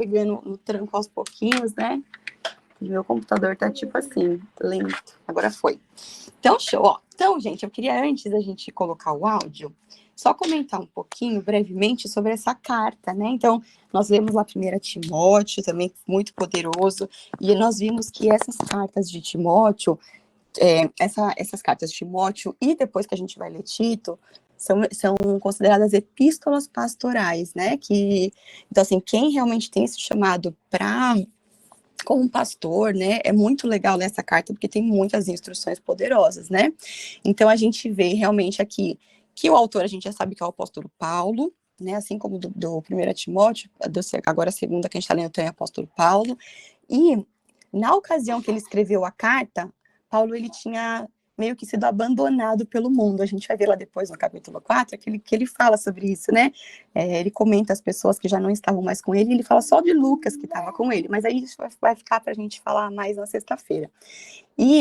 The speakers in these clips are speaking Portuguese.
pegando no tranco aos pouquinhos, né? Meu computador tá tipo assim, lento. Agora foi. Então, show. Ó. Então, gente, eu queria, antes da gente colocar o áudio, só comentar um pouquinho, brevemente, sobre essa carta, né? Então, nós lemos lá 1 Timóteo, também muito poderoso, e nós vimos que essas cartas de Timóteo, essas cartas de Timóteo, e depois que a gente vai ler Tito, são consideradas epístolas pastorais, né? Então, assim, quem realmente tem esse chamado para como pastor, né, é muito legal nessa carta, porque tem muitas instruções poderosas, né? Então, a gente vê realmente aqui que o autor, a gente já sabe que é o apóstolo Paulo, né, assim como do 1 Timóteo, agora a segunda que a gente está lendo também é o apóstolo Paulo, e na ocasião que ele escreveu a carta, Paulo, ele tinha meio que sido abandonado pelo mundo. A gente vai ver lá depois, no capítulo 4, que ele fala sobre isso, né? Ele comenta as pessoas que já não estavam mais com ele, e ele fala só de Lucas, que estava com ele, mas aí isso vai ficar para a gente falar mais na sexta-feira. E,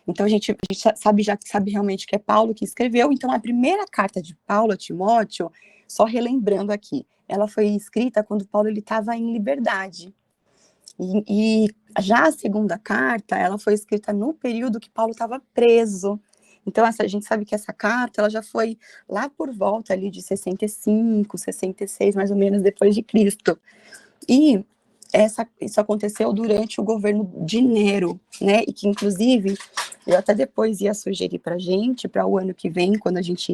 então, a gente já sabe realmente que é Paulo que escreveu. Então, a primeira carta de Paulo a Timóteo, só relembrando aqui, ela foi escrita quando Paulo estava em liberdade. E já a segunda carta, ela foi escrita no período que Paulo estava preso. Então, a gente sabe que essa carta, ela já foi lá por volta ali de 65, 66, mais ou menos, depois de Cristo. E isso aconteceu durante o governo de Nero, né? E que, inclusive, eu até depois ia sugerir para o ano que vem, quando a gente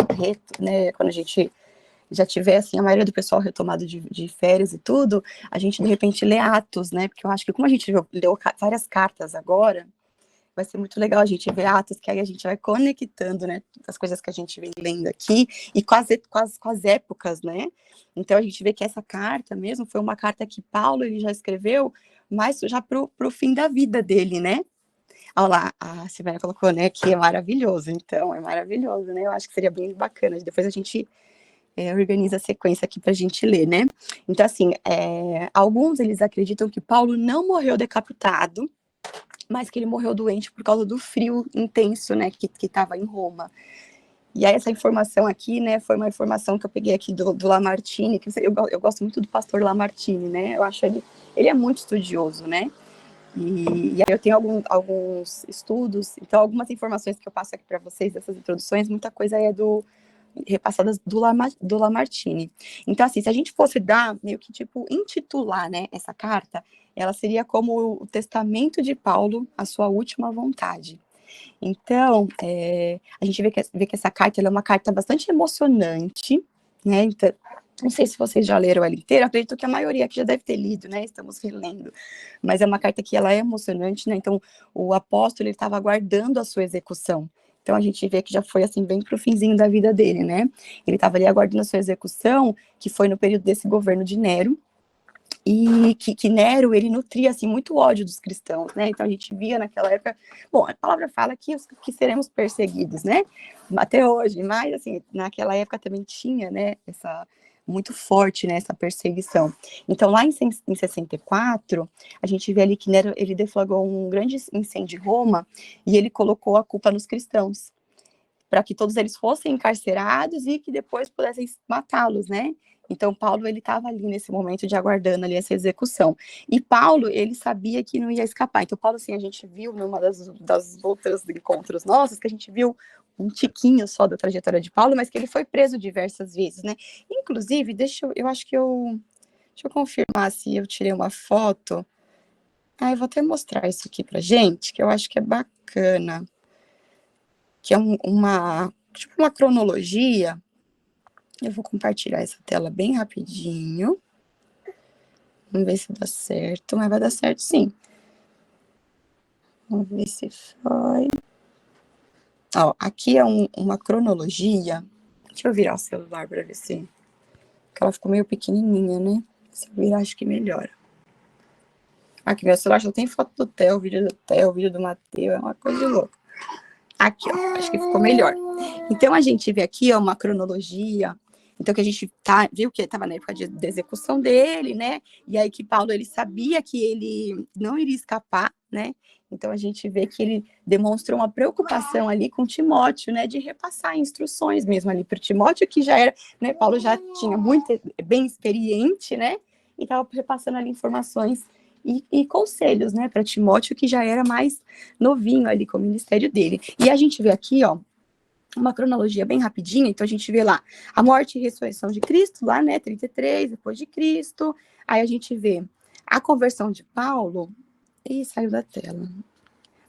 já tiver, assim, a maioria do pessoal retomado de férias e tudo, a gente, de repente, lê Atos, né? Porque eu acho que, como a gente leu várias cartas agora, vai ser muito legal a gente ver Atos, que aí a gente vai conectando, né, as coisas que a gente vem lendo aqui, e com as épocas, né? Então, a gente vê que essa carta mesmo foi uma carta que Paulo, ele já escreveu, mas já pro fim da vida dele, né? Olha lá, a Silvana colocou, né, que é maravilhoso. Então, é maravilhoso, né? Eu acho que seria bem bacana. Depois a gente organiza a sequência aqui para a gente ler, né? Então, assim, alguns eles acreditam que Paulo não morreu decapitado, mas que ele morreu doente por causa do frio intenso, né, que estava em Roma. E aí essa informação aqui, né, foi uma informação que eu peguei aqui do Lamartine, que eu gosto muito do pastor Lamartine, né? Eu acho ele é muito estudioso, né? E aí eu tenho alguns estudos, então algumas informações que eu passo aqui para vocês, dessas introduções, muita coisa é repassadas do Lamartine. Então, assim, se a gente fosse dar, meio que, tipo, intitular, né, essa carta, ela seria como o testamento de Paulo, a sua última vontade. Então, a gente vê que essa carta, ela é uma carta bastante emocionante, né, então, não sei se vocês já leram ela inteira, acredito que a maioria aqui já deve ter lido, né, estamos relendo, mas é uma carta que ela é emocionante, né, então o apóstolo, ele estava aguardando a sua execução. Então, a gente vê que já foi, assim, bem pro finzinho da vida dele, né? Ele estava ali aguardando a sua execução, que foi no período desse governo de Nero, e que Nero, ele nutria, assim, muito ódio dos cristãos, né? Então, a gente via naquela época... Bom, a palavra fala que seremos perseguidos, né? Até hoje, mas, assim, naquela época também tinha, né, muito forte, né, essa perseguição. Então, lá em 64, a gente vê ali que Nero, ele deflagrou um grande incêndio em Roma, e ele colocou a culpa nos cristãos, para que todos eles fossem encarcerados e que depois pudessem matá-los, né? Então, Paulo, ele estava ali nesse momento de aguardando ali essa execução. E Paulo, ele sabia que não ia escapar. Então, Paulo, assim, a gente viu numa das outras encontros nossos, que a gente viu um tiquinho só da trajetória de Paulo, mas que ele foi preso diversas vezes, né? Inclusive, deixa eu confirmar se eu tirei uma foto. Eu vou até mostrar isso aqui pra gente, que eu acho que é bacana. Que é tipo uma cronologia. Eu vou compartilhar essa tela bem rapidinho. Vamos ver se dá certo, mas vai dar certo sim. Vamos ver se foi. Ó, aqui é uma cronologia. Deixa eu virar o celular para ver se... Porque ela ficou meio pequenininha, né? Se eu virar, acho que melhora. Aqui, meu celular só tem foto do Theo, vídeo do Matheus, é uma coisa de louco. Aqui, ó, acho que ficou melhor. Então, a gente vê aqui, ó, uma cronologia. Então, que a gente viu que estava na época de execução dele, né? E aí que Paulo, ele sabia que ele não iria escapar, né? Então, a gente vê que ele demonstrou uma preocupação ali com Timóteo, né? De repassar instruções mesmo ali para Timóteo, que já era, né? Paulo já tinha bem experiente, né? e estava repassando ali informações e conselhos, né, para Timóteo, que já era mais novinho ali com o ministério dele. E a gente vê aqui, ó, uma cronologia bem rapidinha, então a gente vê lá a morte e ressurreição de Cristo, lá, né, 33 depois de Cristo, aí a gente vê a conversão de Paulo, e saiu da tela.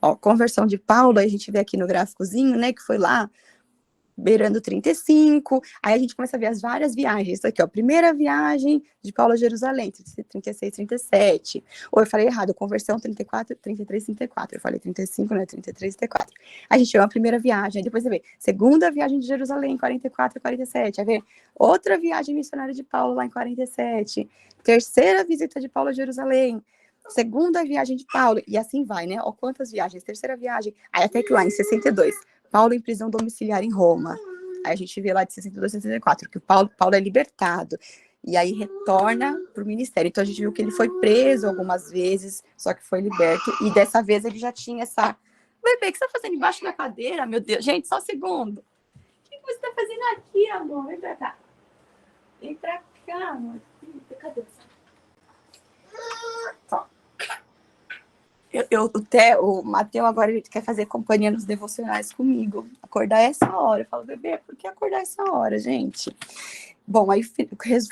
Ó, conversão de Paulo, aí a gente vê aqui no gráficozinho, né, que foi lá, beirando 35, aí a gente começa a ver as várias viagens. Isso aqui, ó, primeira viagem de Paulo a Jerusalém, 36, 37. Ou eu falei errado, conversão 34, 33, 34. Eu falei 35, né, 33, 34. A gente vê uma primeira viagem, aí depois você vê segunda viagem de Jerusalém, 44 e 47. Aí vê outra viagem missionária de Paulo lá em 47. Terceira visita de Paulo a Jerusalém. Segunda viagem de Paulo, e assim vai, né? Ó, quantas viagens? Terceira viagem. Aí até que lá em 62. Paulo em prisão domiciliar em Roma. Aí a gente vê lá de 62 a 64, que o Paulo é libertado. E aí retorna para o ministério. Então a gente viu que ele foi preso algumas vezes, só que foi liberto. E dessa vez ele já tinha essa... Bebê, o que você está fazendo embaixo da cadeira? Meu Deus, gente, só um segundo. O que você está fazendo aqui, amor? Vem pra cá. Vem pra cá, amor. Cadê você? O Matheus agora ele quer fazer companhia nos devocionais comigo. Acordar essa hora. Eu falo, bebê, por que acordar essa hora, gente? Bom, aí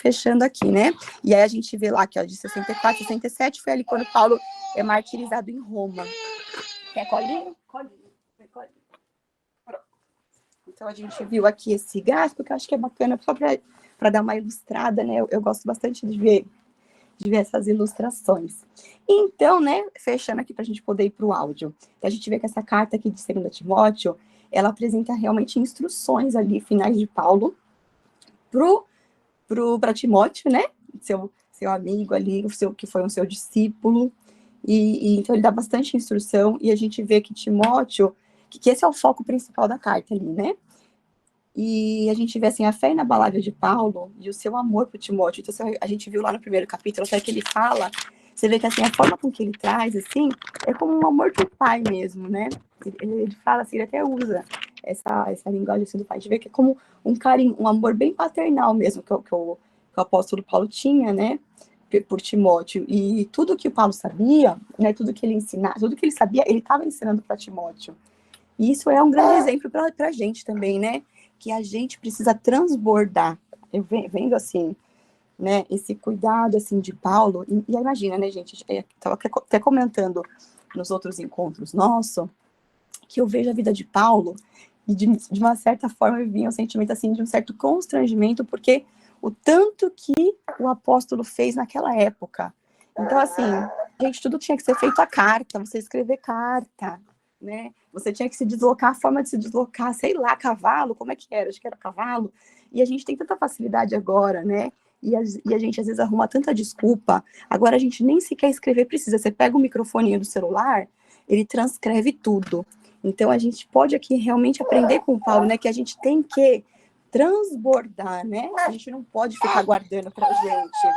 fechando aqui, né? E aí a gente vê lá que, ó, de 64 a 67 foi ali quando Paulo é martirizado em Roma. Quer colinho? Colinho. Então a gente viu aqui esse gráfico, que eu acho que é bacana só para dar uma ilustrada, né? Eu gosto bastante de ver essas ilustrações. Então, né, fechando aqui para a gente poder ir para o áudio. A gente vê que essa carta aqui de 2 Timóteo, ela apresenta realmente instruções ali, finais de Paulo, para Timóteo, né, seu amigo ali, que foi um seu discípulo, e então ele dá bastante instrução, e a gente vê que Timóteo, que esse é o foco principal da carta ali, né, e a gente vê, assim, a fé inabalável de Paulo e o seu amor por Timóteo. Então, a gente viu lá no primeiro capítulo, até que ele fala, você vê que, assim, a forma com que ele traz, assim, é como um amor do pai mesmo, né? Ele fala, assim, ele até usa essa linguagem assim, do pai. A gente vê que é como um carinho, um amor bem paternal mesmo, que o apóstolo Paulo tinha, né? Por Timóteo. E tudo que o Paulo sabia, né? Tudo que ele ensinava, tudo que ele sabia, ele estava ensinando para Timóteo. E isso é um grande exemplo para a gente também, né? Que a gente precisa transbordar. Eu vendo, assim, né, esse cuidado, assim, de Paulo, e imagina, né, gente, eu estava até comentando nos outros encontros nossos, que eu vejo a vida de Paulo, e de uma certa forma eu vinha um sentimento, assim, de um certo constrangimento, porque o tanto que o apóstolo fez naquela época. Então, assim, gente, tudo tinha que ser feito à carta, você escrever carta, né? Você tinha que se deslocar, a forma de se deslocar, sei lá, cavalo, como é que era? Acho que era cavalo. E a gente tem tanta facilidade agora, né? E a gente às vezes arruma tanta desculpa. Agora a gente nem sequer escrever precisa. Você pega o microfone do celular, ele transcreve tudo. Então a gente pode aqui realmente aprender com o Paulo, né? Que a gente tem que transbordar, né? A gente não pode ficar guardando pra gente.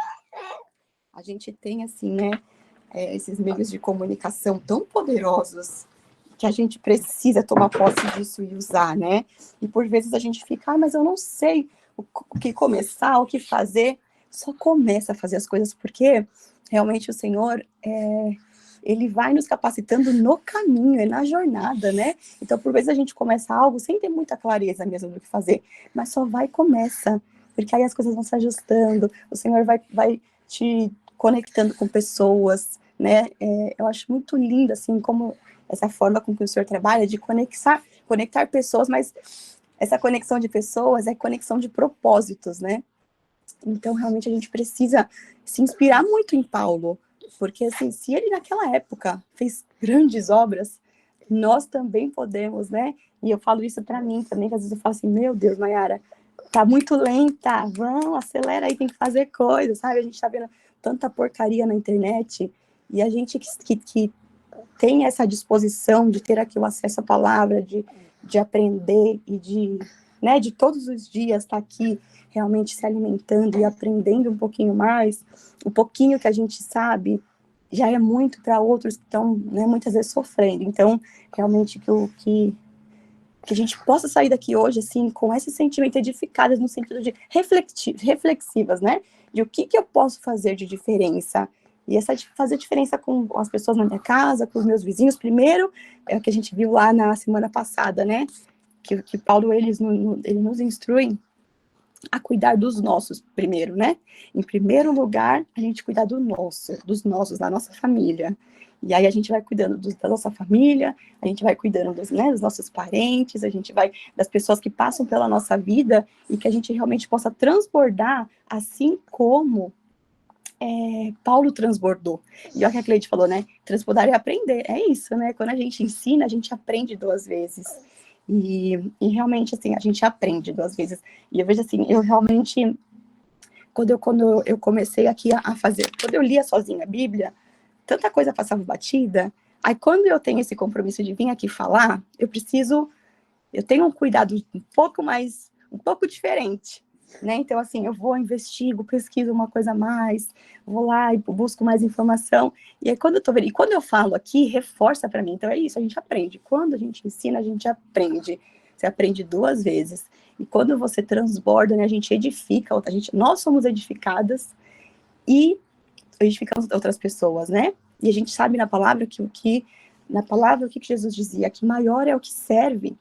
A gente tem, assim, né? Esses meios de comunicação tão poderosos que a gente precisa tomar posse disso e usar, né? E por vezes a gente fica, mas eu não sei o que começar, o que fazer. Só começa a fazer as coisas, porque realmente o Senhor, ele vai nos capacitando no caminho, na jornada, né? Então, por vezes a gente começa algo sem ter muita clareza mesmo do que fazer, mas só vai e começa, porque aí as coisas vão se ajustando, o Senhor vai te conectando com pessoas, né? Eu acho muito lindo, assim, como essa forma com que o Senhor trabalha de conectar pessoas, mas essa conexão de pessoas é conexão de propósitos, né? Então, realmente, a gente precisa se inspirar muito em Paulo, porque, assim, se ele naquela época fez grandes obras, nós também podemos, né? E eu falo isso para mim também, que às vezes eu falo assim, meu Deus, Mayara, tá muito lenta, vamos, acelera aí, tem que fazer coisa, sabe? A gente tá vendo tanta porcaria na internet, e a gente que tem essa disposição de ter aqui o acesso à palavra, de aprender e de todos os dias estar aqui realmente se alimentando e aprendendo um pouquinho mais, o pouquinho que a gente sabe já é muito para outros que estão, né, muitas vezes sofrendo. Então, realmente que a gente possa sair daqui hoje, assim, com esse sentimento edificadas, no sentido de reflexivas, né? De o que eu posso fazer de diferença. E essa de fazer diferença com as pessoas na minha casa, com os meus vizinhos, primeiro, é o que a gente viu lá na semana passada, né? Que Paulo, ele nos instrui a cuidar dos nossos primeiro, né? Em primeiro lugar, a gente cuidar dos nossos, da nossa família. E aí a gente vai cuidando da nossa família, a gente vai cuidando dos nossos parentes, a gente vai das pessoas que passam pela nossa vida e que a gente realmente possa transbordar, assim como Paulo transbordou. E olha o que a Cleide falou, né? Transbordar é aprender, é isso, né? Quando a gente ensina, a gente aprende 2 vezes. E realmente, assim, a gente aprende 2 vezes. E eu vejo assim, eu realmente, quando eu comecei aqui a fazer, quando eu lia sozinha a Bíblia, tanta coisa passava batida, aí quando eu tenho esse compromisso de vir aqui falar, eu tenho um cuidado um pouco diferente, né? Então, assim, eu vou, investigo, pesquiso uma coisa a mais, vou lá e busco mais informação, e aí quando eu tô vendo, e quando eu falo aqui, reforça para mim, então é isso, a gente aprende, quando a gente ensina, a gente aprende, você aprende 2 vezes, e quando você transborda, né, a gente edifica, nós somos edificadas, e edificamos outras pessoas, né? E a gente sabe na palavra o que Jesus dizia, que maior é o que serve.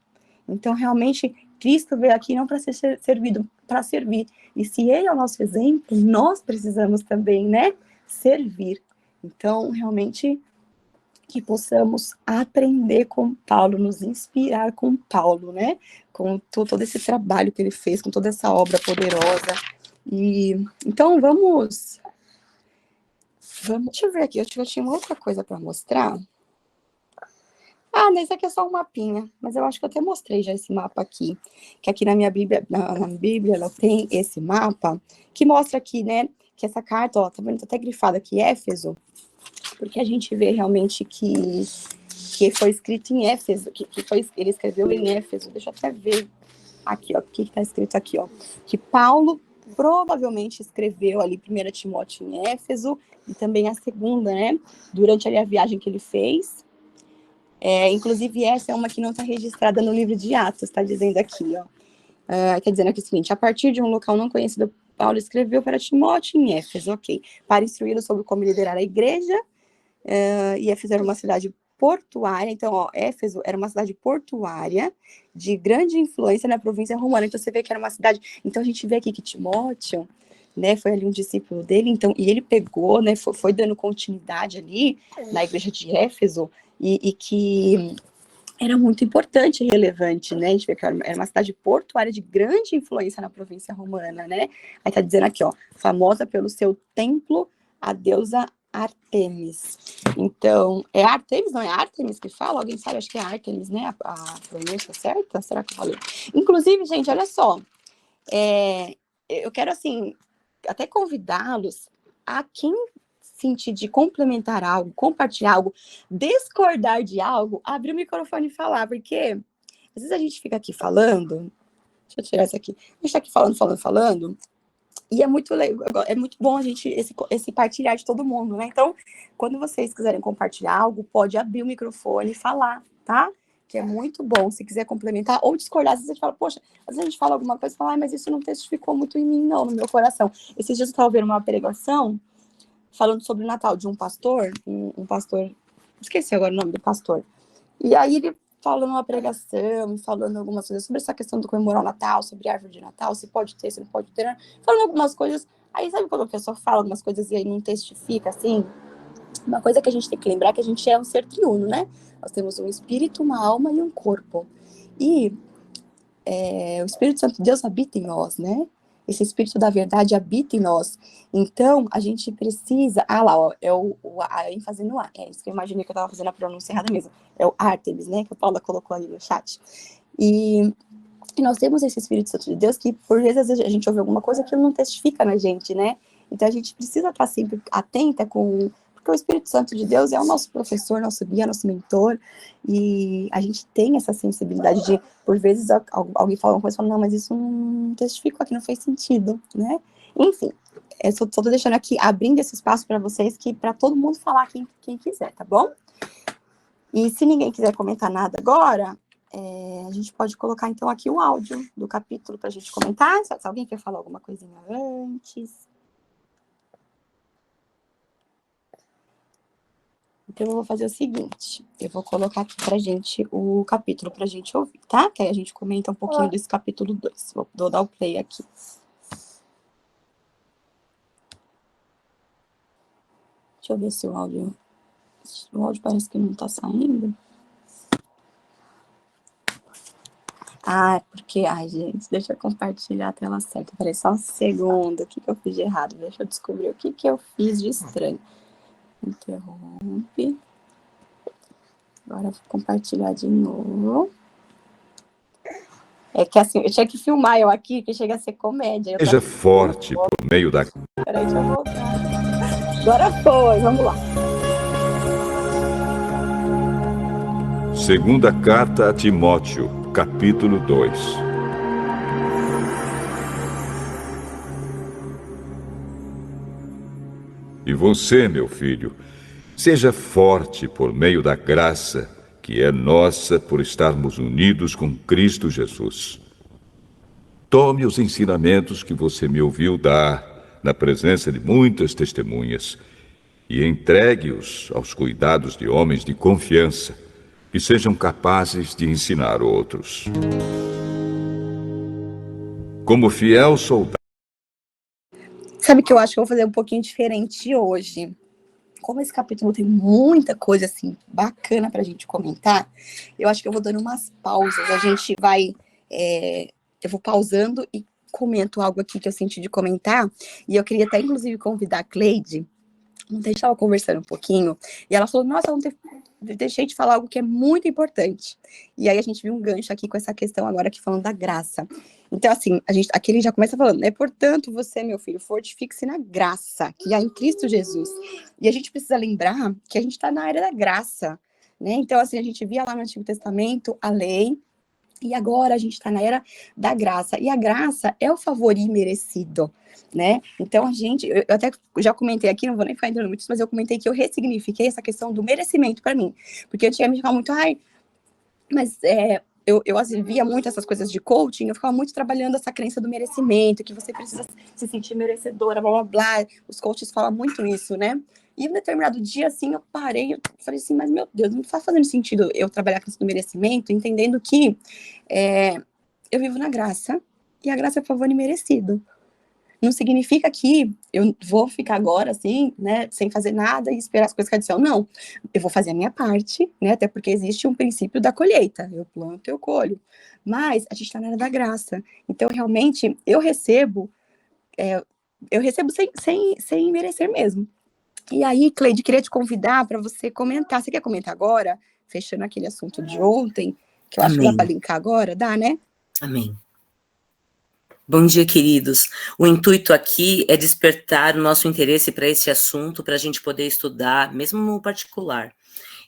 Então, realmente, Cristo veio aqui não para ser servido, para servir. E se ele é o nosso exemplo, nós precisamos também, né, servir. Então, realmente, que possamos aprender com Paulo, nos inspirar com Paulo, né, com todo esse trabalho que ele fez, com toda essa obra poderosa. E então, deixa eu ver aqui, eu tinha uma outra coisa para mostrar. Esse aqui é só um mapinha, mas eu acho que eu até mostrei já esse mapa aqui, que aqui na minha Bíblia, na Bíblia, ela tem esse mapa, que mostra aqui, né, que essa carta, ó, tá vendo, tá até grifada aqui, Éfeso, porque a gente vê realmente que foi escrito em Éfeso, ele escreveu em Éfeso, deixa eu até ver aqui, ó, o que tá escrito aqui, ó, que Paulo provavelmente escreveu ali 1 Timóteo em Éfeso, e também a segunda, né, durante ali a viagem que ele fez. Inclusive, essa é uma que não está registrada no livro de Atos, está dizendo aqui, ó. Está dizendo aqui o seguinte: a partir de um local não conhecido, Paulo escreveu para Timóteo em Éfeso, ok, para instruí-lo sobre como liderar a igreja, e Éfeso era uma cidade portuária, então, ó, Éfeso era uma cidade portuária, de grande influência na província romana, então você vê que era uma cidade, então a gente vê aqui que Timóteo, né, foi ali um discípulo dele, então, e ele pegou, né, foi dando continuidade ali na igreja de Éfeso, e que era muito importante e relevante, né? A gente vê que era uma cidade portuária de grande influência na província romana, né? Aí tá dizendo aqui, ó, famosa pelo seu templo, a deusa Artemis. Então, é Artemis, não é Artemis que fala? Alguém sabe? Acho que é Artemis, né? A pronúncia certa? Será que eu falei? Inclusive, gente, olha só, eu quero, assim, até convidá-los a quem sentir de complementar algo, compartilhar algo, discordar de algo, abrir o microfone e falar, porque às vezes a gente fica aqui falando, deixa eu tirar isso aqui, a gente tá aqui falando, e é muito legal, é muito bom a gente, esse partilhar de todo mundo, né? Então, quando vocês quiserem compartilhar algo, pode abrir o microfone e falar, tá? Que é muito bom, se quiser complementar, ou discordar, às vezes a gente fala, poxa, às vezes a gente fala alguma coisa e fala, mas isso não testificou muito em mim, não, no meu coração. Esses dias eu estava vendo uma pregação, falando sobre o Natal, de um pastor, um pastor, esqueci agora o nome do pastor, e aí ele falando uma pregação, falando algumas coisas sobre essa questão do comemorar o Natal, sobre a árvore de Natal, se pode ter, se não pode ter, falando algumas coisas, aí sabe quando a pessoa fala algumas coisas e aí não testifica, assim? Uma coisa que a gente tem que lembrar é que a gente é um ser triuno, né? Nós temos um espírito, uma alma e um corpo. E o Espírito Santo de Deus habita em nós, né? Esse Espírito da verdade habita em nós. Então, a gente precisa... lá, ó, a ênfase no A. É isso que eu imaginei que eu estava fazendo a pronúncia errada mesmo. É o Artemis, né? Que a Paula colocou ali no chat. E nós temos esse Espírito Santo de Deus que, por vezes, a gente ouve alguma coisa que não testifica na gente, né? Então, a gente precisa estar sempre atenta porque o Espírito Santo de Deus é o nosso professor, nosso guia, nosso mentor, e a gente tem essa sensibilidade de, por vezes, alguém fala uma coisa e fala, não, mas isso não testificou aqui, não fez sentido, né? Enfim, eu só tô deixando aqui, abrindo esse espaço para vocês, para todo mundo falar quem quiser, tá bom? E se ninguém quiser comentar nada agora, A gente pode colocar, então, aqui o áudio do capítulo para a gente comentar. Se alguém quer falar alguma coisinha antes. Então, eu vou fazer o seguinte. Eu vou colocar aqui pra gente o capítulo pra gente ouvir, tá? Que aí a gente comenta um pouquinho desse capítulo 2. Vou dar o play aqui. Deixa eu ver se o áudio... O áudio parece que não tá saindo. Porque... Ai, gente, deixa eu compartilhar a tela certa. Peraí, só um segundo. O que eu fiz de errado? Deixa eu descobrir o que eu fiz de estranho. Interrompe. Agora eu vou compartilhar de novo. É que assim, eu tinha que filmar eu aqui, que chega a ser comédia. Seja forte por meio da... Peraí, deixa eu voltar. Agora foi, vamos lá. Segunda carta a Timóteo, capítulo 2. E você, meu filho, seja forte por meio da graça que é nossa por estarmos unidos com Cristo Jesus. Tome os ensinamentos que você me ouviu dar na presença de muitas testemunhas e entregue-os aos cuidados de homens de confiança que sejam capazes de ensinar outros. Como fiel soldado. Sabe que eu acho que eu vou fazer um pouquinho diferente hoje. Como esse capítulo tem muita coisa, assim, bacana pra gente comentar, eu acho que eu vou dando umas pausas. A gente vai... eu vou pausando e comento algo aqui que eu senti de comentar. E eu queria até, inclusive, convidar a Cleide. Ontem a gente estava conversando um pouquinho, e ela falou, nossa, ontem deixei de falar algo que é muito importante. E aí a gente viu um gancho aqui com essa questão agora aqui falando da graça. Então, assim, aqui ele já começa falando, né? Portanto, você, meu filho, fortifique-se na graça que há em Cristo Jesus. E a gente precisa lembrar que a gente está na era da graça, né? Então, assim, a gente via lá no Antigo Testamento a lei, e agora a gente está na era da graça. E a graça é o favor imerecido, né? Então, eu até já comentei aqui, não vou nem ficar entrando muito, mas eu comentei que eu ressignifiquei essa questão do merecimento para mim. Porque eu tinha me ficado muito, mas eu assim, via muito essas coisas de coaching, eu ficava muito trabalhando essa crença do merecimento, que você precisa se sentir merecedora, blá, blá, blá. Os coaches falam muito isso, né? E um determinado dia, assim, eu parei, eu falei assim, mas meu Deus, não está fazendo sentido eu trabalhar com isso do merecimento, entendendo que eu vivo na graça, e a graça é favor imerecido. Não significa que eu vou ficar agora, assim, né, sem fazer nada e esperar as coisas caírem do céu. Não, eu vou fazer a minha parte, né, até porque existe um princípio da colheita. Eu planto, eu colho. Mas a gente está na era da graça. Então, realmente, eu recebo sem merecer mesmo. E aí, Cleide, queria te convidar para você comentar. Você quer comentar agora? Fechando aquele assunto de ontem, que eu acho que dá para linkar agora, dá, né? Amém. Bom dia, queridos. O intuito aqui é despertar o nosso interesse para esse assunto, para a gente poder estudar, mesmo no particular.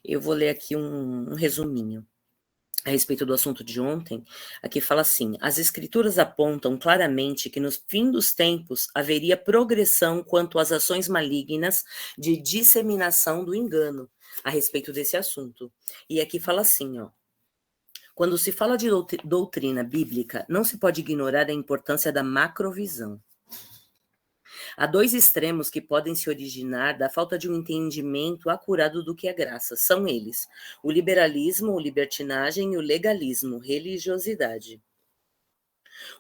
Eu vou ler aqui um resuminho a respeito do assunto de ontem. Aqui fala assim: as escrituras apontam claramente que no fim dos tempos haveria progressão quanto às ações malignas de disseminação do engano a respeito desse assunto. E aqui fala assim, ó: quando se fala de doutrina bíblica, não se pode ignorar a importância da macrovisão. Há dois extremos que podem se originar da falta de um entendimento acurado do que é graça. São eles: o liberalismo, ou libertinagem, e o legalismo, religiosidade.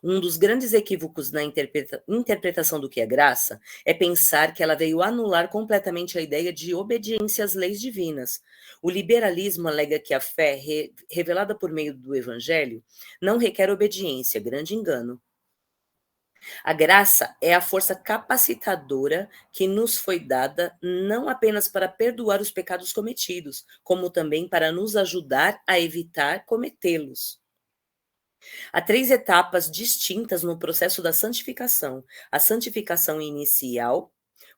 Um dos grandes equívocos na interpretação do que é graça é pensar que ela veio anular completamente a ideia de obediência às leis divinas. O liberalismo alega que a fé, revelada por meio do evangelho, não requer obediência, grande engano. A graça é a força capacitadora que nos foi dada não apenas para perdoar os pecados cometidos, como também para nos ajudar a evitar cometê-los. Há 3 etapas distintas no processo da santificação. A santificação inicial,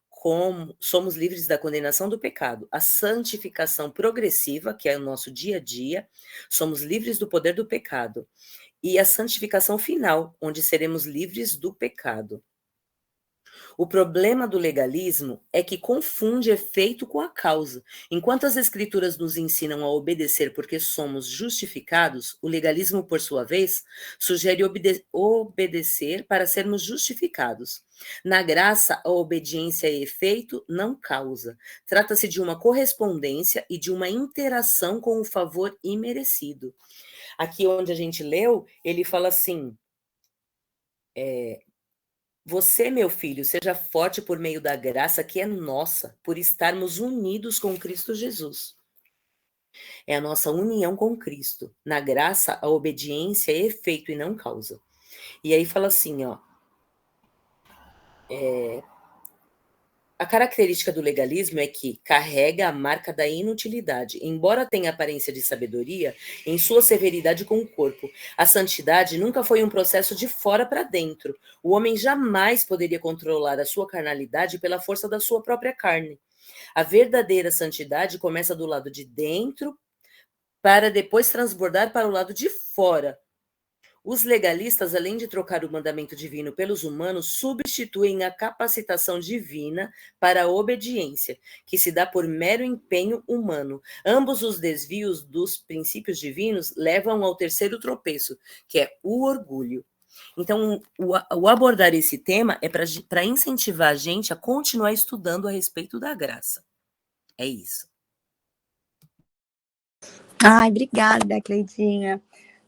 como somos livres da condenação do pecado. A santificação progressiva, que é o nosso dia a dia, somos livres do poder do pecado. E a santificação final, onde seremos livres do pecado. O problema do legalismo é que confunde efeito com a causa. Enquanto as escrituras nos ensinam a obedecer porque somos justificados, o legalismo, por sua vez, sugere obedecer para sermos justificados. Na graça, a obediência é efeito, não causa. Trata-se de uma correspondência e de uma interação com o favor imerecido. Aqui onde a gente leu, ele fala assim, você, meu filho, seja forte por meio da graça que é nossa, por estarmos unidos com Cristo Jesus. É a nossa união com Cristo. Na graça, a obediência é efeito e não causa. E aí fala assim, ó. A característica do legalismo é que carrega a marca da inutilidade. Embora tenha aparência de sabedoria, em sua severidade com o corpo, a santidade nunca foi um processo de fora para dentro. O homem jamais poderia controlar a sua carnalidade pela força da sua própria carne. A verdadeira santidade começa do lado de dentro para depois transbordar para o lado de fora. Os legalistas, além de trocar o mandamento divino pelos humanos, substituem a capacitação divina para a obediência, que se dá por mero empenho humano. Ambos os desvios dos princípios divinos levam ao terceiro tropeço, que é o orgulho. Então, o abordar esse tema é para incentivar a gente a continuar estudando a respeito da graça. É isso. Ai, obrigada, Cleidinha.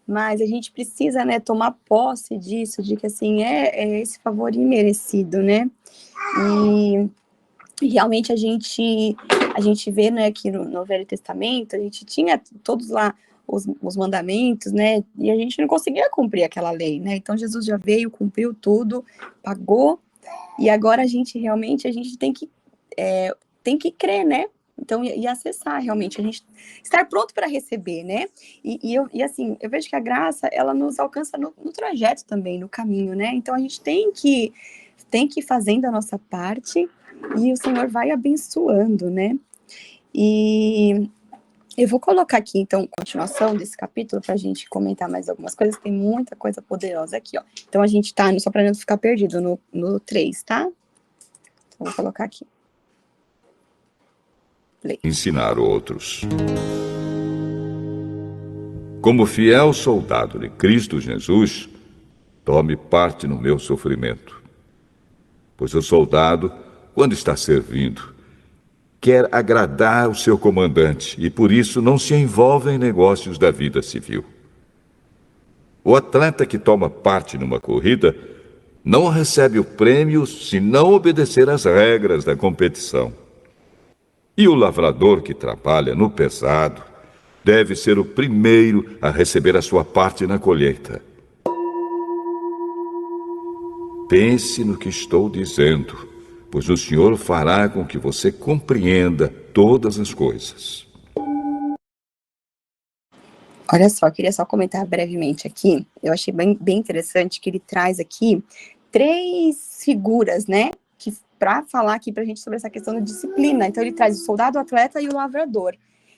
Mas a gente precisa, né, tomar posse disso, de que, assim, é esse favor imerecido, né? E realmente a gente vê, né, que no Velho Testamento, a gente tinha todos lá os mandamentos, né, e a gente não conseguia cumprir aquela lei, né? Então Jesus já veio, cumpriu tudo, pagou, e agora a gente tem que crer, né? Então, e acessar realmente, a gente estar pronto para receber, né? E assim, eu vejo que a graça, ela nos alcança no trajeto também, no caminho, né? Então, a gente tem que ir fazendo a nossa parte e o Senhor vai abençoando, né? E eu vou colocar aqui, então, continuação desse capítulo para a gente comentar mais algumas coisas, tem muita coisa poderosa aqui, ó. Então, a gente tá, só para não ficar perdido, no 3, tá? Então, vou colocar aqui. Ensinar outros. Como fiel soldado de Cristo Jesus, tome parte no meu sofrimento. Pois o soldado, quando está servindo, quer agradar o seu comandante e por isso não se envolve em negócios da vida civil. O atleta que toma parte numa corrida não recebe o prêmio se não obedecer às regras da competição. E o lavrador que trabalha no pesado deve ser o primeiro a receber a sua parte na colheita. Pense no que estou dizendo, pois o Senhor fará com que você compreenda todas as coisas. Olha só, queria só comentar brevemente aqui. Eu achei bem interessante que ele traz aqui 3 figuras, né? Para falar aqui para a gente sobre essa questão da disciplina. Então, ele traz o soldado, o atleta e o lavrador.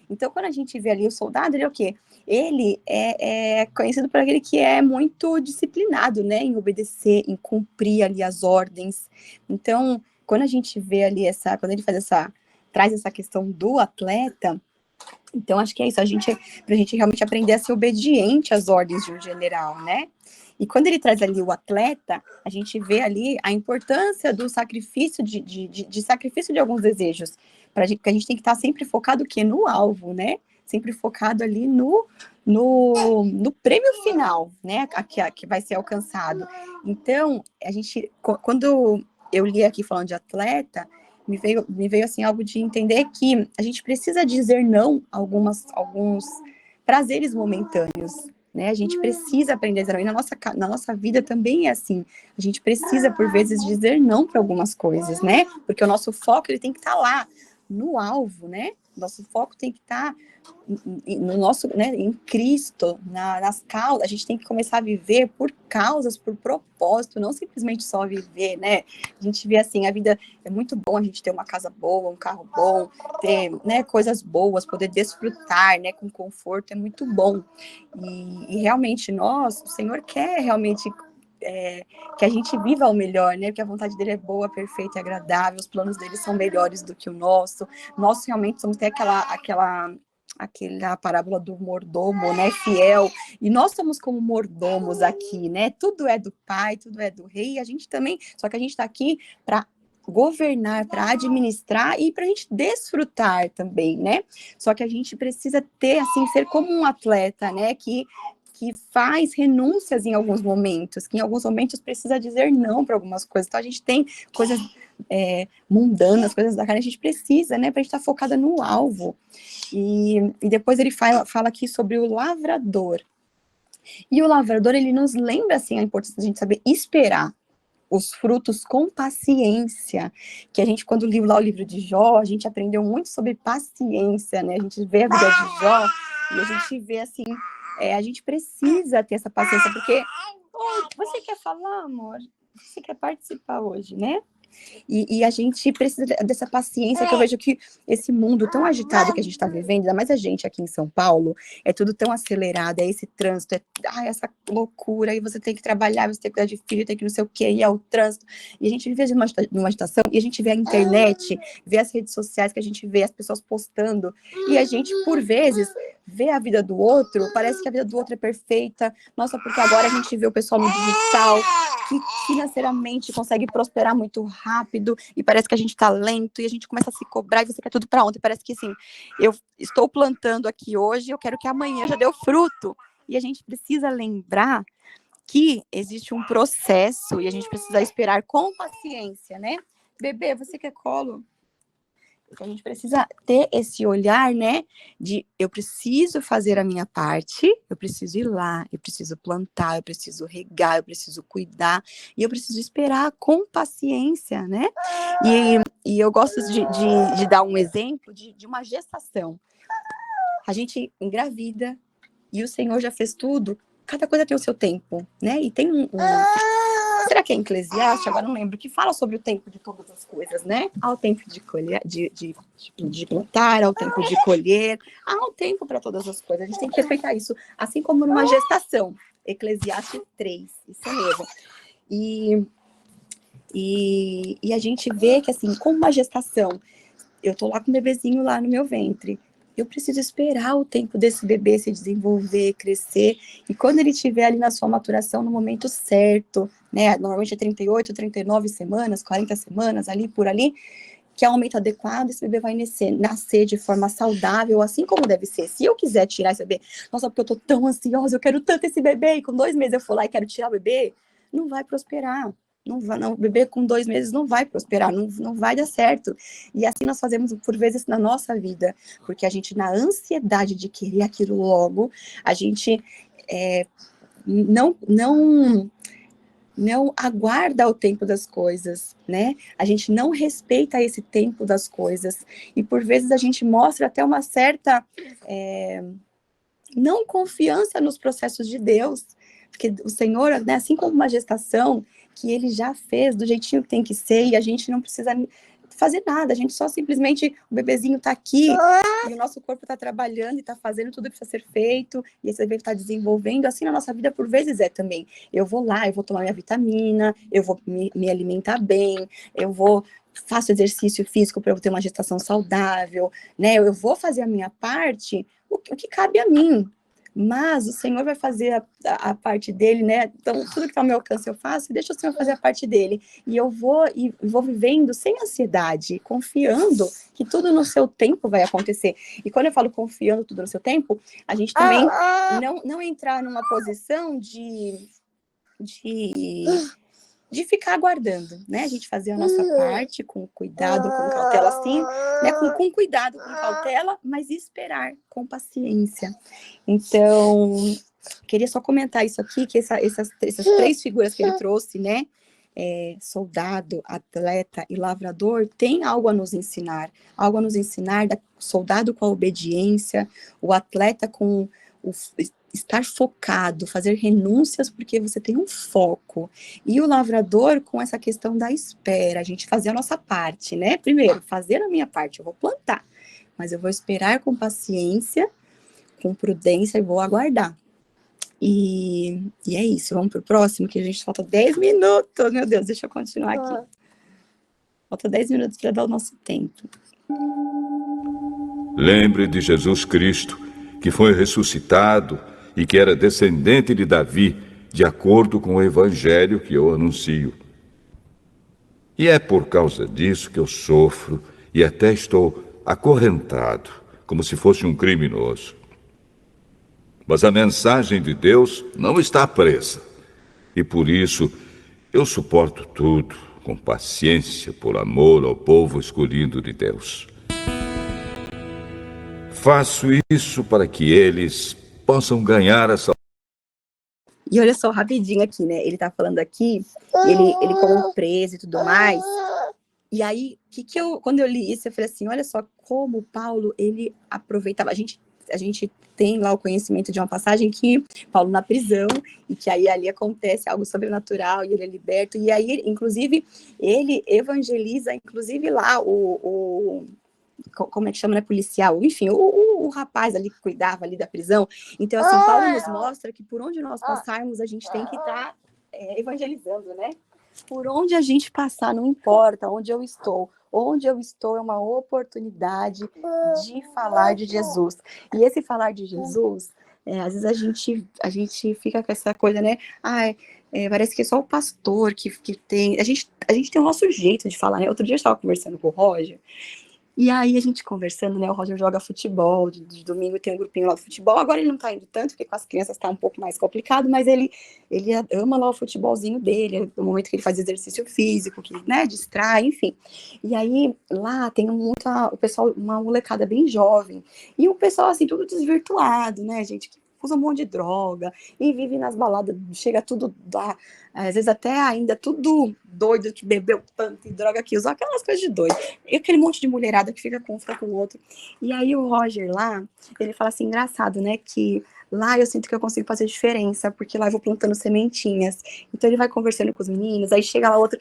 Então, quando a gente vê ali o soldado, ele é o quê? Ele é conhecido por aquele que é muito disciplinado, né? Em obedecer, em cumprir ali as ordens. Então, quando a gente vê ali quando ele traz essa questão do atleta, então acho que é isso, pra gente realmente aprender a ser obediente às ordens de um general, né? E quando ele traz ali o atleta, a gente vê ali a importância do sacrifício, de sacrifício de alguns desejos, porque a gente tem que estar sempre focado o quê? No alvo, né? Sempre focado ali no prêmio final, né? Que vai ser alcançado. Então, quando eu li aqui falando de atleta, me veio assim algo de entender que a gente precisa dizer não a alguns prazeres momentâneos, né? A gente precisa aprender a dizer não. E na nossa vida também é assim. A gente precisa, por vezes, dizer não para algumas coisas, né? Porque o nosso foco ele tem que estar lá, no alvo, né? Nosso foco tem que estar no nosso, né, em Cristo, nas causas. A gente tem que começar a viver por causas, por propósito, não simplesmente só viver, né? A gente vê assim, a vida é muito bom a gente ter uma casa boa, um carro bom, ter, né, coisas boas, poder desfrutar, né, com conforto, é muito bom. E realmente o Senhor quer realmente que a gente viva o melhor, né? Porque a vontade dele é boa, perfeita e agradável, os planos dele são melhores do que o nosso. Nós realmente somos ter aquela parábola do mordomo, né, fiel, e nós somos como mordomos aqui, né, tudo é do pai, tudo é do rei, e a gente também, só que a gente está aqui para governar, para administrar e para a gente desfrutar também, né, só que a gente precisa ter, assim, ser como um atleta, né, que faz renúncias em alguns momentos, que em alguns momentos precisa dizer não para algumas coisas. Então, a gente tem coisas mundanas, coisas da carne, a gente precisa, né, para a gente estar focada no alvo. E depois ele fala aqui sobre o lavrador. E o lavrador, ele nos lembra, assim, a importância da gente saber esperar os frutos com paciência, que a gente, quando li lá o livro de Jó, a gente aprendeu muito sobre paciência, né, a gente vê a vida de Jó, e a gente vê, assim, a gente precisa ter essa paciência, porque, você quer falar, amor? Você quer participar hoje, né? E a gente precisa dessa paciência, que eu vejo que esse mundo tão agitado que a gente está vivendo, ainda mais a gente aqui em São Paulo, é tudo tão acelerado, é esse trânsito, essa loucura, e você tem que trabalhar, você tem que cuidar de filho, tem que não sei o quê, e é o trânsito, e a gente vive numa agitação, e a gente vê a internet, vê as redes sociais, que a gente vê as pessoas postando, e a gente, por vezes, vê a vida do outro, parece que a vida do outro é perfeita, nossa, porque agora a gente vê o pessoal no digital, que financeiramente consegue prosperar muito rápido, e parece que a gente tá lento, e a gente começa a se cobrar, e você quer tudo para ontem, parece que assim, eu estou plantando aqui hoje, eu quero que amanhã já dê fruto, e a gente precisa lembrar que existe um processo, e a gente precisa esperar com paciência, né? Bebê, você quer colo? Então, a gente precisa ter esse olhar, né, de eu preciso fazer a minha parte, eu preciso ir lá, eu preciso plantar, eu preciso regar, eu preciso cuidar, e eu preciso esperar com paciência, né? E eu gosto de dar um exemplo de uma gestação. A gente engravida, e o Senhor já fez tudo, cada coisa tem o seu tempo, né? E tem será que é Eclesiastes? Agora não lembro, que fala sobre o tempo de todas as coisas, né? Há o tempo de colher, de plantar, há o tempo de colher, há um tempo para todas as coisas. A gente tem que respeitar isso, assim como numa gestação. Eclesiastes 3, isso mesmo. E a gente vê que, assim, como uma gestação, eu tô lá com o bebezinho lá no meu ventre, eu preciso esperar o tempo desse bebê se desenvolver, crescer, e quando ele estiver ali na sua maturação, no momento certo, né, normalmente é 38, 39 semanas, 40 semanas, ali por ali, que é o momento adequado, esse bebê vai nascer de forma saudável, assim como deve ser. Se eu quiser tirar esse bebê, nossa, porque eu tô tão ansiosa, eu quero tanto esse bebê, e com 2 meses eu for lá e quero tirar o bebê, não vai prosperar. Não vai, não, o bebê com 2 meses não vai prosperar, não vai dar certo. E assim nós fazemos, por vezes, na nossa vida, porque a gente, na ansiedade de querer aquilo logo, a gente não aguarda o tempo das coisas, né? A gente não respeita esse tempo das coisas. E, por vezes, a gente mostra até uma certa não confiança nos processos de Deus. Porque o Senhor, né, assim como uma gestação, que ele já fez do jeitinho que tem que ser, e a gente não precisa fazer nada, a gente só simplesmente, o bebezinho tá aqui, e o nosso corpo tá trabalhando e tá fazendo tudo que precisa ser feito, e esse bebê tá desenvolvendo, assim na nossa vida por vezes é também. Eu vou lá, eu vou tomar minha vitamina, eu vou me alimentar bem, faço exercício físico para eu ter uma gestação saudável, né? Eu vou fazer a minha parte, o que cabe a mim. Mas o Senhor vai fazer a parte dele, né? Então, tudo que está ao meu alcance eu faço, e deixa o Senhor fazer a parte dele. E eu vou vivendo sem ansiedade, confiando que tudo no seu tempo vai acontecer. E quando eu falo confiando tudo no seu tempo, a gente também não entrar numa posição de ficar aguardando, né? A gente fazer a nossa parte com cuidado, com cautela, assim, né? Com cuidado, com cautela, mas esperar com paciência. Então, queria só comentar isso aqui, que essas 3 figuras que ele trouxe, né? Soldado, atleta e lavrador, tem algo a nos ensinar. Algo a nos ensinar, soldado com a obediência, o atleta com o estar focado, fazer renúncias porque você tem um foco. E o lavrador com essa questão da espera, a gente fazer a nossa parte, né? Primeiro, fazer a minha parte, eu vou plantar, mas eu vou esperar com paciência, com prudência e vou aguardar. E é isso, vamos pro próximo, que a gente falta 10 minutos. Meu Deus, deixa eu continuar aqui. Falta 10 minutos para dar o nosso tempo. Lembre de Jesus Cristo, que foi ressuscitado e que era descendente de Davi, de acordo com o evangelho que eu anuncio. E é por causa disso que eu sofro e até estou acorrentado, como se fosse um criminoso. Mas a mensagem de Deus não está presa. E por isso eu suporto tudo com paciência por amor ao povo escolhido de Deus. Faço isso para que eles possam ganhar a salvação. E olha só, rapidinho aqui, né? Ele tá falando aqui, ele como preso e tudo mais. E aí, quando eu li isso, eu falei assim, olha só como Paulo, ele aproveitava. A gente tem lá o conhecimento de uma passagem que Paulo na prisão, e que aí ali acontece algo sobrenatural, e ele é liberto. E aí, inclusive, ele evangeliza, inclusive lá como é que chama, né, policial, enfim, o rapaz ali que cuidava ali da prisão. Então, assim, Paulo nos mostra que por onde nós passarmos, a gente tem que estar evangelizando, né? Por onde a gente passar, não importa onde eu estou. Onde eu estou é uma oportunidade de falar de Jesus. E esse falar de Jesus, às vezes a gente fica com essa coisa, né? Parece que é só o pastor que tem... A gente tem o nosso jeito de falar, né? Outro dia eu estava conversando com o Roger, e aí a gente conversando, né, o Roger joga futebol, de domingo tem um grupinho lá de futebol, agora ele não tá indo tanto, porque com as crianças tá um pouco mais complicado, mas ele ama lá o futebolzinho dele, no momento que ele faz exercício físico, que, né, distrai, enfim. E aí, lá tem o pessoal, uma molecada bem jovem, e o pessoal, assim, tudo desvirtuado, né, gente, que usa um monte de droga, e vive nas baladas, chega tudo, às vezes até ainda tudo doido, que bebeu tanto e droga que usa, aquelas coisas de doido. E aquele monte de mulherada que fica com um com o outro. E aí o Roger lá, ele fala assim, engraçado, né, que lá eu sinto que eu consigo fazer diferença, porque lá eu vou plantando sementinhas. Então ele vai conversando com os meninos, aí chega lá outro,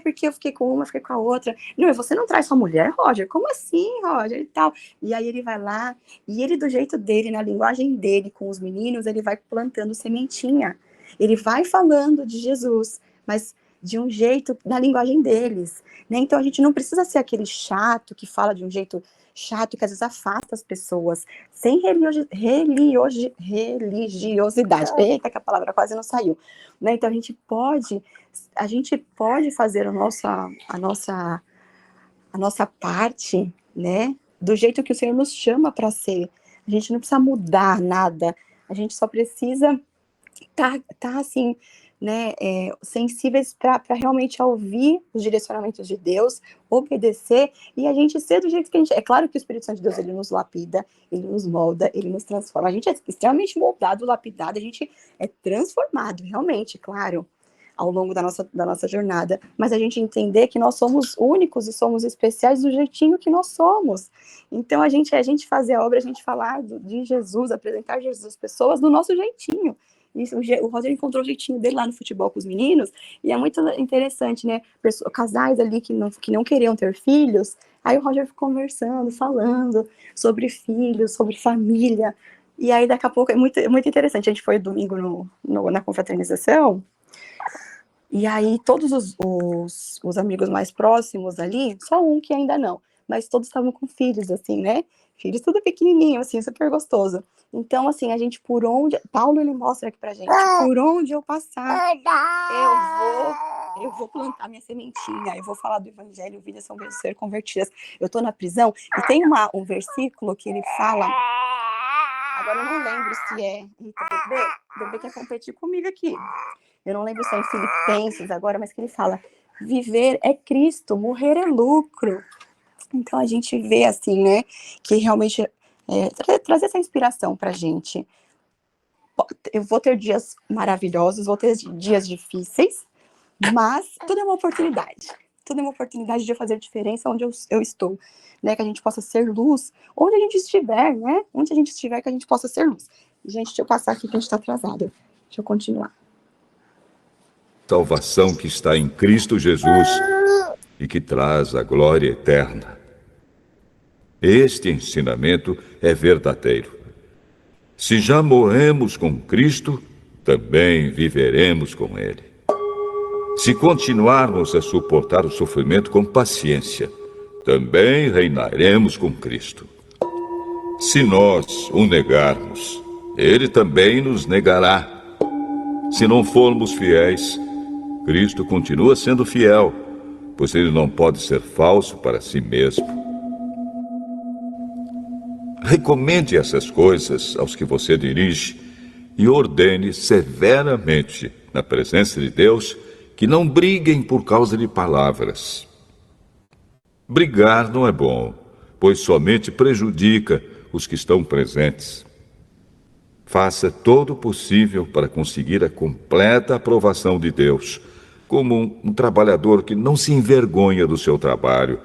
porque eu fiquei com uma, fiquei com a outra. Não, e você não traz sua mulher, Roger? Como assim, Roger? E tal. E aí ele vai lá, e ele do jeito dele, na linguagem dele, com os meninos, ele vai plantando sementinha. Ele vai falando de Jesus, mas de um jeito, na linguagem deles, né? Então a gente não precisa ser aquele chato que fala de um jeito chato, que às vezes afasta as pessoas, sem religiosidade. Eita, que a palavra quase não saiu. Né? Então a gente pode fazer a nossa parte, né? Do jeito que o Senhor nos chama para ser. A gente não precisa mudar nada, a gente só precisa tá assim, né, sensíveis para realmente ouvir os direcionamentos de Deus, obedecer, e a gente ser do jeito que a gente é. Claro que o Espírito Santo de Deus, ele nos lapida, ele nos molda, ele nos transforma. A gente é extremamente moldado, lapidado, a gente é transformado, realmente, claro, ao longo da nossa jornada, mas a gente entender que nós somos únicos e somos especiais do jeitinho que nós somos. Então, a gente fazer a obra, a gente falar de Jesus, apresentar Jesus às pessoas do nosso jeitinho. Isso, o Roger encontrou o jeitinho dele lá no futebol com os meninos, e é muito interessante, né? Casais ali que não queriam ter filhos, aí o Roger ficou conversando, falando sobre filhos, sobre família, e aí daqui a pouco é muito interessante. A gente foi domingo na confraternização, e aí todos os amigos mais próximos ali, só um que ainda não, mas todos estavam com filhos, assim, né? Filhos tudo pequenininho, assim, super gostoso. Então, assim, a gente, Paulo, ele mostra aqui pra gente, por onde eu passar, eu vou plantar minha sementinha, eu vou falar do evangelho, vidas são ser convertidas. Eu tô na prisão, e tem um versículo que ele fala, agora eu não lembro se é, bebê quer competir comigo aqui. Eu não lembro se é em Filipenses agora, mas que ele fala, viver é Cristo, morrer é lucro. Então, a gente vê, assim, né, que realmente trazer essa inspiração pra gente. Eu vou ter dias maravilhosos, vou ter dias difíceis, mas tudo é uma oportunidade. Tudo é uma oportunidade de eu fazer diferença onde eu estou, né, que a gente possa ser luz, onde a gente estiver, né, onde a gente estiver, que a gente possa ser luz. Gente, deixa eu passar aqui que a gente tá atrasado. Deixa eu continuar. Salvação que está em Cristo Jesus e que traz a glória eterna. Este ensinamento é verdadeiro. Se já morremos com Cristo, também viveremos com ele. Se continuarmos a suportar o sofrimento com paciência, também reinaremos com Cristo. Se nós o negarmos, ele também nos negará. Se não formos fiéis, Cristo continua sendo fiel, pois ele não pode ser falso para si mesmo. Recomende essas coisas aos que você dirige e ordene severamente, na presença de Deus, que não briguem por causa de palavras. Brigar não é bom, pois somente prejudica os que estão presentes. Faça todo o possível para conseguir a completa aprovação de Deus, como um trabalhador que não se envergonha do seu trabalho,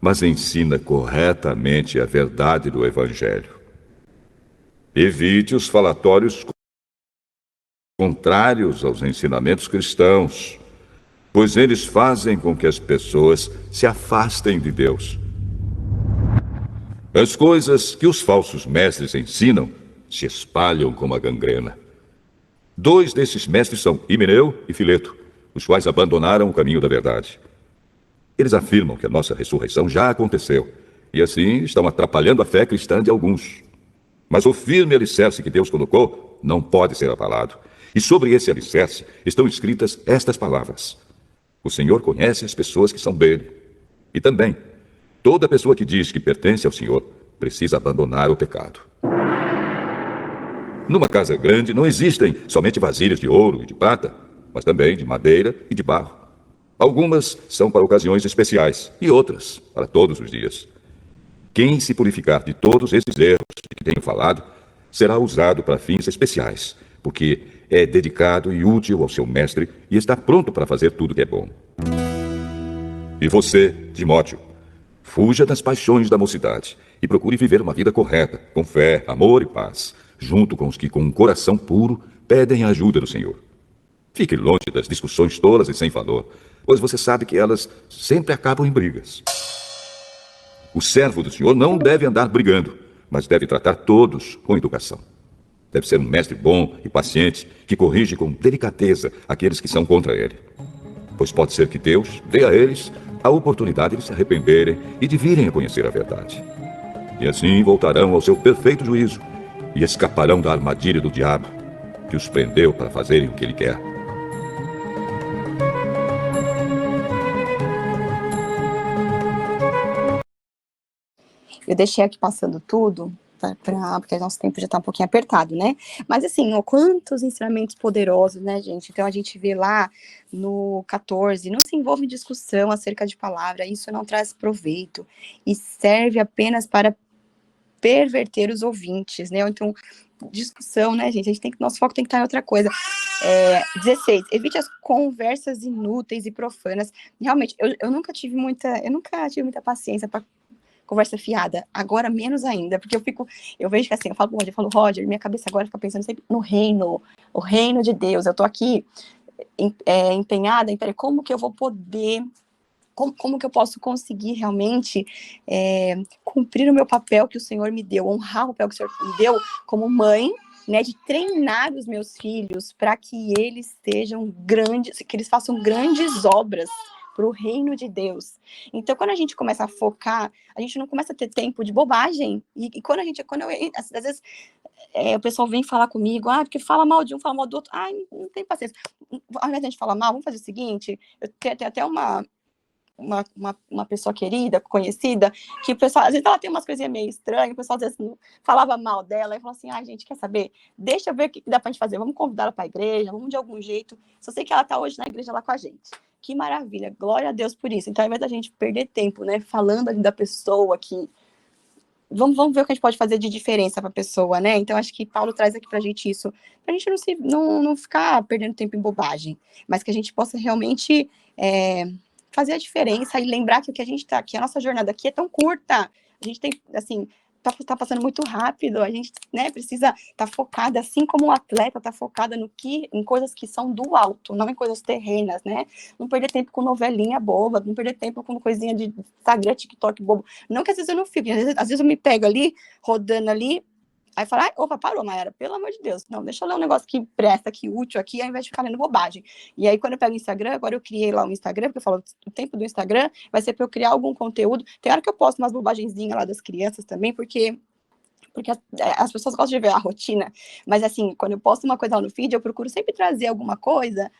mas ensina corretamente a verdade do Evangelho. Evite os falatórios contrários aos ensinamentos cristãos, pois eles fazem com que as pessoas se afastem de Deus. As coisas que os falsos mestres ensinam se espalham como a gangrena. 2 desses mestres são Himeneu e Fileto, os quais abandonaram o caminho da verdade. Eles afirmam que a nossa ressurreição já aconteceu, e assim estão atrapalhando a fé cristã de alguns. Mas o firme alicerce que Deus colocou não pode ser abalado. E sobre esse alicerce estão escritas estas palavras: o Senhor conhece as pessoas que são dele. E também, toda pessoa que diz que pertence ao Senhor precisa abandonar o pecado. Numa casa grande não existem somente vasilhas de ouro e de prata, mas também de madeira e de barro. Algumas são para ocasiões especiais e outras para todos os dias. Quem se purificar de todos esses erros de que tenho falado será usado para fins especiais, porque é dedicado e útil ao seu mestre e está pronto para fazer tudo que é bom. E você, Timóteo, fuja das paixões da mocidade e procure viver uma vida correta, com fé, amor e paz, junto com os que com um coração puro pedem a ajuda do Senhor. Fique longe das discussões tolas e sem valor, pois você sabe que elas sempre acabam em brigas. O servo do Senhor não deve andar brigando, mas deve tratar todos com educação. Deve ser um mestre bom e paciente, que corrige com delicadeza aqueles que são contra ele. Pois pode ser que Deus dê a eles a oportunidade de se arrependerem e de virem a conhecer a verdade. E assim voltarão ao seu perfeito juízo e escaparão da armadilha do diabo, que os prendeu para fazerem o que ele quer. Eu deixei aqui passando tudo, porque o nosso tempo já está um pouquinho apertado, né? Mas assim, ó, quantos ensinamentos poderosos, né, gente? Então a gente vê lá no 14, não se envolve em discussão acerca de palavra, isso não traz proveito e serve apenas para perverter os ouvintes, né? Então, discussão, né, gente? Nosso foco tem que estar em outra coisa. 16, evite as conversas inúteis e profanas. Realmente, eu nunca tive muita paciência para conversa fiada, agora menos ainda, porque eu vejo que assim, eu falo, Roger, minha cabeça agora fica pensando sempre no reino, o reino de Deus, eu tô aqui empenhada em, como que eu vou poder, como que eu posso conseguir realmente cumprir o meu papel que o Senhor me deu, honrar o papel que o Senhor me deu como mãe, né, de treinar os meus filhos para que eles sejam grandes, que eles façam grandes obras para o reino de Deus. Então, quando a gente começa a focar, a gente não começa a ter tempo de bobagem. E quando eu, às vezes, o pessoal vem falar comigo, porque fala mal de um, fala mal do outro. Não tem paciência. Ao invés de a gente falar mal, vamos fazer o seguinte, eu tenho até uma pessoa querida, conhecida, que o pessoal, às vezes ela tem umas coisinhas meio estranhas, o pessoal às vezes falava mal dela, e falou assim, gente, quer saber? Deixa eu ver o que dá pra gente fazer, vamos convidar ela pra igreja, vamos de algum jeito, só sei que ela tá hoje na igreja lá com a gente. Que maravilha, glória a Deus por isso. Então, ao invés da gente perder tempo, né, falando ali da pessoa que... Vamos ver o que a gente pode fazer de diferença para a pessoa, né? Então, acho que Paulo traz aqui para a gente isso, para a gente não ficar perdendo tempo em bobagem, mas que a gente possa realmente fazer a diferença e lembrar que o que a gente tá aqui, a nossa jornada aqui é tão curta. A gente tem, assim, tá passando muito rápido, a gente, né, precisa estar focada, assim como um atleta tá focada em coisas que são do alto, não em coisas terrenas, né? Não perder tempo com novelinha boba, não perder tempo com coisinha de Instagram, TikTok bobo. Não que às vezes eu não fico, às vezes eu me pego ali, rodando ali, Aí fala, ai, opa, parou, Mayara, pelo amor de Deus. Não, deixa eu ler um negócio que presta, que útil aqui, ao invés de ficar lendo bobagem. E aí, quando eu pego o Instagram, agora eu criei lá um Instagram, porque eu falo, o tempo do Instagram vai ser para eu criar algum conteúdo. Tem hora que eu posto umas bobagenzinhas lá das crianças também, porque as pessoas gostam de ver a rotina, mas assim, quando eu posto uma coisa lá no feed, eu procuro sempre trazer alguma coisa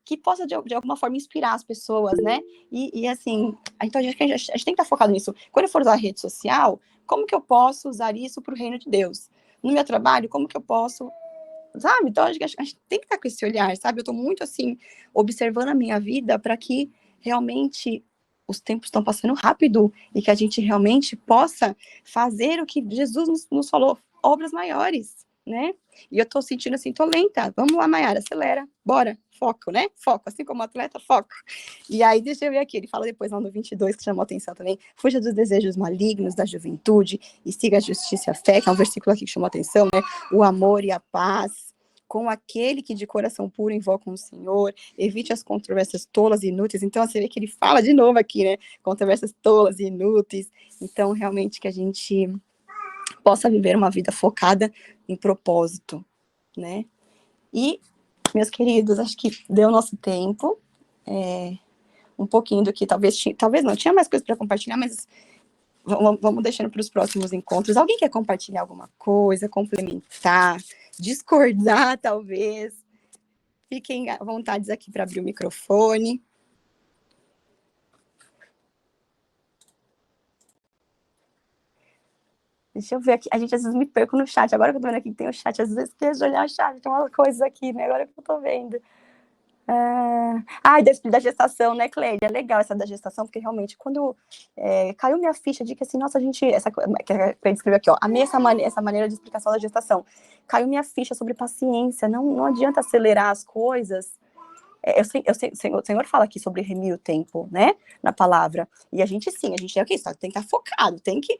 que possa, de alguma forma, inspirar as pessoas, né? E assim, então a gente tem que estar focado nisso. Quando eu for usar a rede social, como que eu posso usar isso para o reino de Deus? No meu trabalho, como que eu posso, sabe? Então a gente tem que estar com esse olhar, sabe? Eu estou muito, assim, observando a minha vida para que realmente os tempos estão passando rápido e que a gente realmente possa fazer o que Jesus nos falou, obras maiores, né? E eu tô sentindo assim, tô lenta. Vamos lá, Mayara, acelera. Bora. Foco, né? Foco. Assim como atleta, foco. E aí, deixa eu ver aqui. Ele fala depois lá no 22, que chamou a atenção também. Fuja dos desejos malignos da juventude e siga a justiça e a fé, que é um versículo aqui que chamou a atenção, né? O amor e a paz com aquele que de coração puro invoca o Senhor, evite as controvérsias tolas e inúteis. Então, você vê que ele fala de novo aqui, né? Controvérsias tolas e inúteis. Então, realmente, que a gente possa viver uma vida focada em propósito, né? E, meus queridos, acho que deu nosso tempo, um pouquinho do que talvez não, tinha mais coisa para compartilhar, mas vamos deixando para os próximos encontros. Alguém quer compartilhar alguma coisa, complementar, discordar, talvez? Fiquem à vontade aqui para abrir o microfone. Deixa eu ver aqui. A gente às vezes me perco no chat. Agora que eu tô vendo aqui que tem o chat, às vezes esqueço de olhar o chat. Tem umas coisas aqui, né? Agora que eu tô vendo. Da gestação, né, Cleide? É legal essa da gestação, porque realmente, quando caiu minha ficha de que assim, nossa, a gente. Que a Cleide escreveu aqui, ó. Amei essa maneira de explicação da gestação. Caiu minha ficha sobre paciência. Não adianta acelerar as coisas. O Senhor fala aqui sobre remir o tempo, né? Na palavra. E a gente sim, a gente tem que estar focado, tem que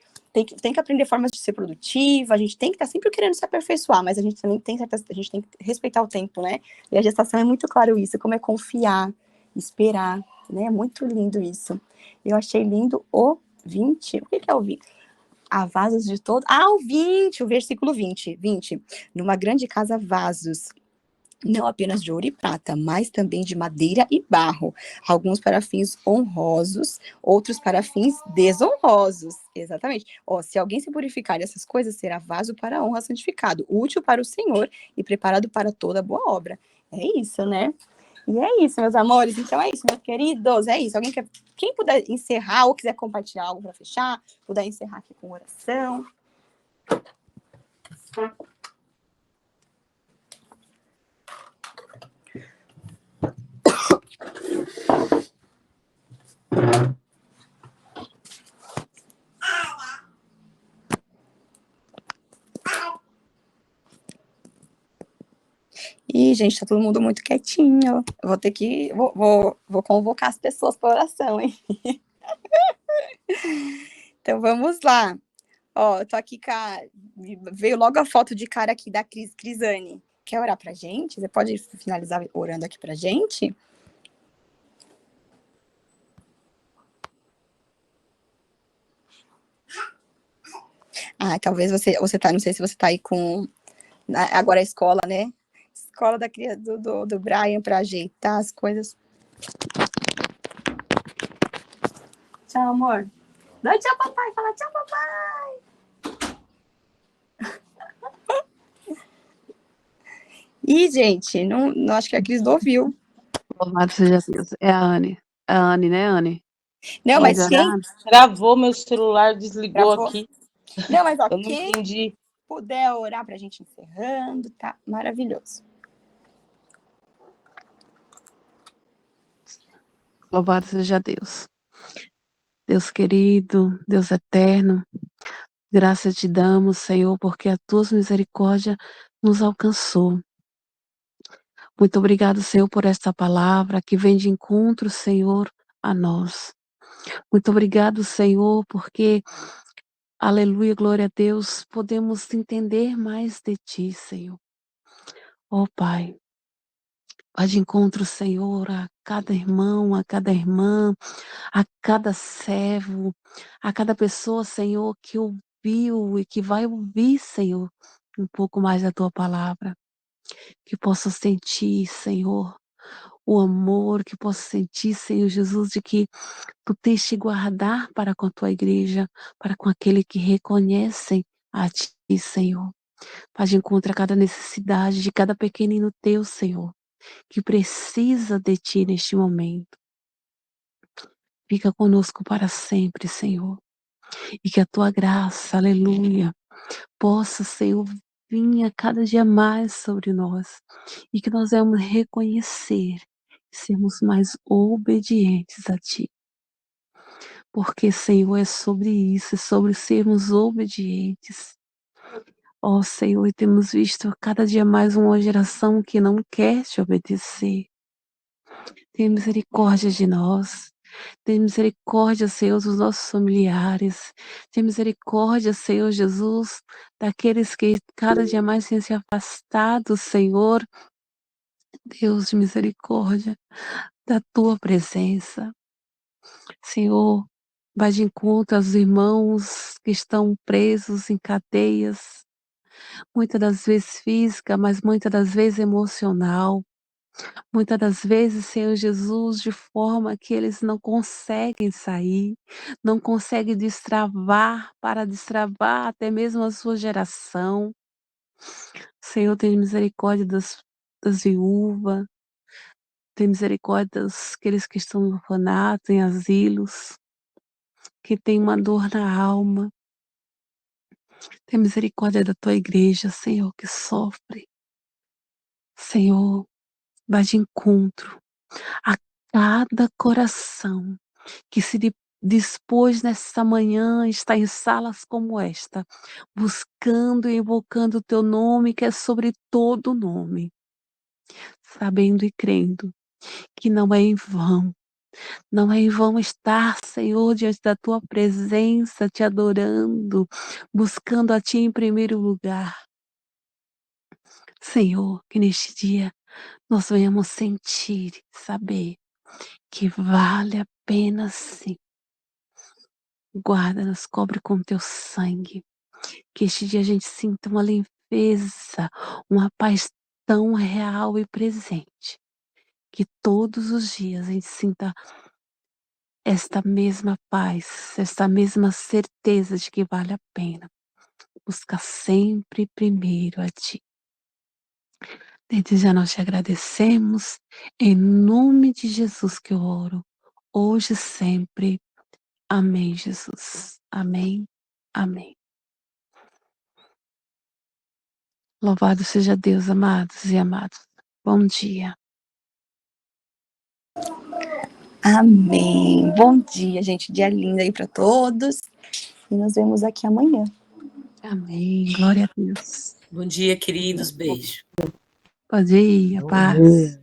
aprender formas de ser produtiva, a gente tem que estar sempre querendo se aperfeiçoar, mas a gente também a gente tem que respeitar o tempo, né? E a gestação é muito claro isso, como é confiar, esperar, né? É muito lindo isso. Eu achei lindo o 20. O que é o 20? Há vasos de todo. O 20, o versículo 20. Numa grande casa, vasos não apenas de ouro e prata, mas também de madeira e barro, alguns para fins honrosos, outros para fins desonrosos. Exatamente. Se alguém se purificar dessas coisas, será vaso para a honra santificado, útil para o Senhor e preparado para toda boa obra. É isso, né? E é isso, meus amores. Então é isso, meus queridos. É isso. Quem puder encerrar ou quiser compartilhar algo para fechar, puder encerrar aqui com oração. Ih, gente, tá todo mundo muito quietinho. Eu vou ter que... Vou convocar as pessoas para oração, hein? Então, vamos lá. Eu tô aqui veio logo a foto de cara aqui da Crisane. Quer orar pra gente? Você pode finalizar orando aqui pra gente? Talvez você tá... Não sei se você tá aí com... Agora a escola, né? Escola do Brian para ajeitar as coisas. Tchau, amor. Dá tchau, papai. Fala tchau, papai. Ih, gente, não acho que a Cris não ouviu. Louvado seja Deus. É a Anne. É a Anne, né, Anne? Não, mas quem... Gravou, meu celular desligou aqui. Não, mas eu não entendi. Puder orar pra gente encerrando, tá maravilhoso. Louvado seja Deus. Deus querido, Deus eterno, graças te damos, Senhor, porque a tua misericórdia nos alcançou. Muito obrigado, Senhor, por esta palavra que vem de encontro, Senhor, a nós. Muito obrigado, Senhor, porque, aleluia, glória a Deus, podemos entender mais de ti, Senhor. Pai, vá de encontro, Senhor, a cada irmão, a cada irmã, a cada servo, a cada pessoa, Senhor, que ouviu e que vai ouvir, Senhor, um pouco mais da tua palavra. Que possa sentir, Senhor, o amor, que possa sentir, Senhor Jesus, de que tu tens te guardar para com a tua igreja, para com aquele que reconhecem a ti, Senhor. Faz de encontro a cada necessidade de cada pequenino teu, Senhor, que precisa de ti neste momento. Fica conosco para sempre, Senhor. E que a tua graça, aleluia, possa, Senhor, vir a cada dia mais sobre nós. E que nós vamos reconhecer e sermos mais obedientes a ti. Porque, Senhor, é sobre isso, é sobre sermos obedientes. Ó Senhor, e temos visto cada dia mais uma geração que não quer te obedecer. Tenha misericórdia de nós. Tenha misericórdia, Senhor, dos nossos familiares. Tenha misericórdia, Senhor Jesus, daqueles que cada dia mais têm se afastado, Senhor. Deus de misericórdia, da tua presença. Senhor, vai de encontro aos irmãos que estão presos em cadeias, muitas das vezes física, mas muitas das vezes emocional. Muitas das vezes, Senhor Jesus, de forma que eles não conseguem sair, não conseguem destravar, para destravar até mesmo a sua geração. Senhor, tem misericórdia das viúvas, tem misericórdia daqueles que estão no orfanato, em asilos, que tem uma dor na alma. Tem misericórdia da tua igreja, Senhor, que sofre. Senhor, vai de encontro a cada coração que se dispôs nesta manhã, está em salas como esta, buscando e invocando o teu nome, que é sobre todo nome, sabendo e crendo que não é em vão. Não é em vão estar, Senhor, diante da tua presença, te adorando, buscando a ti em primeiro lugar. Senhor, que neste dia nós venhamos sentir, saber que vale a pena sim. Guarda-nos, cobre com teu sangue. Que este dia a gente sinta uma leveza, uma paz tão real e presente. Que todos os dias a gente sinta esta mesma paz, esta mesma certeza de que vale a pena buscar sempre primeiro a ti. Desde já nós te agradecemos, em nome de Jesus que eu oro, hoje e sempre. Amém, Jesus. Amém. Amém. Louvado seja Deus, amados e amados. Bom dia. Amém. Bom dia, gente. Dia lindo aí para todos. E nos vemos aqui amanhã. Amém. Glória a Deus. Bom dia, queridos. Beijo. Bom dia, paz.